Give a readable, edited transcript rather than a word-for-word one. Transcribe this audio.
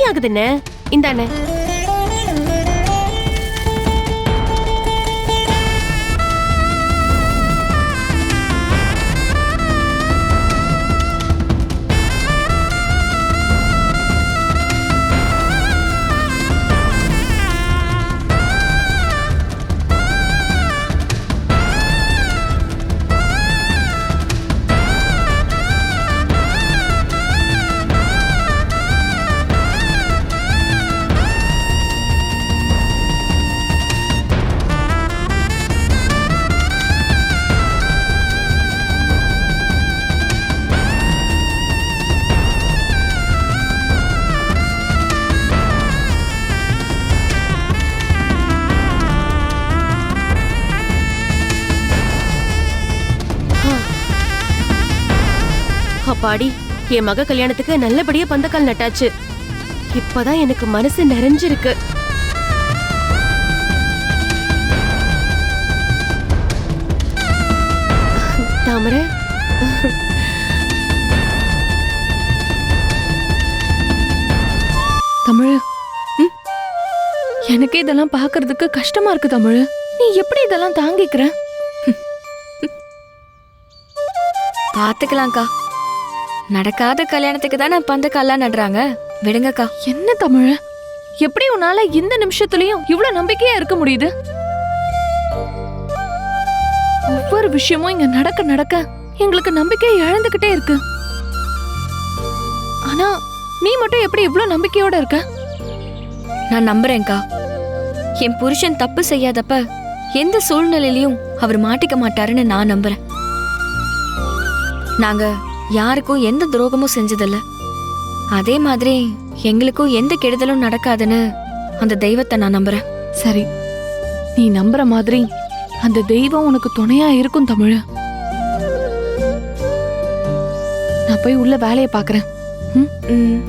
ஆகுதுண்ணே. இந்தாண்ணே. அப்பாடி, என் மக கல்யாணத்துக்கு நல்லபடியா பந்தக்கால் நட்டாச்சு. இப்பதான் எனக்கு மனசு நிறைஞ்சிருக்கு. தாமரை, தமிழ், எனக்கு இதெல்லாம் பாக்குறதுக்கு கஷ்டமா இருக்கு தமிழ். நீ எப்படி இதெல்லாம் தாங்கிக்கிற? பாத்துக்கலாம்க்கா. நடக்காத கல்யாணத்துக்கு தானே பந்தக்கால்லாம் நடுறாங்க, விடுங்கக்கா. என்ன தமிழ், எப்படி உன்னால இந்த நிமிஷத்துலயும் இவ்வளவு நம்பிக்கையா இருக்க முடியுது? ஒவ்வொரு விஷயமும் இங்க நடக்க நடக்க எங்களுக்கு நம்பிக்கையை இழந்துகிட்டே இருக்கு. ஆனா நீ மட்டும் எப்படி இவ்வளவு நம்பிக்கையோட இருக்க? நான் நம்புறேன்க்கா. என் புருஷன் தப்பு செய்யாதப்ப எந்த சூழ்நிலையிலயும் அவர் மாட்டிக்க மாட்டாருன்னு நான் நம்புறேன். நாங்க யாருக்கும் எந்த துரோகமும் செஞ்சதில்ல. அதே மாதிரி எங்களுக்கும் எந்த கெடுதலும் நடக்காதுன்னு அந்த தெய்வத்தை நான் நம்புறேன். சரி, நீ நம்புற மாதிரி அந்த தெய்வம் உனக்கு துணையா இருக்கும் தமிழ். நான் போய் உள்ள வேலையை பாக்குறேன். ம்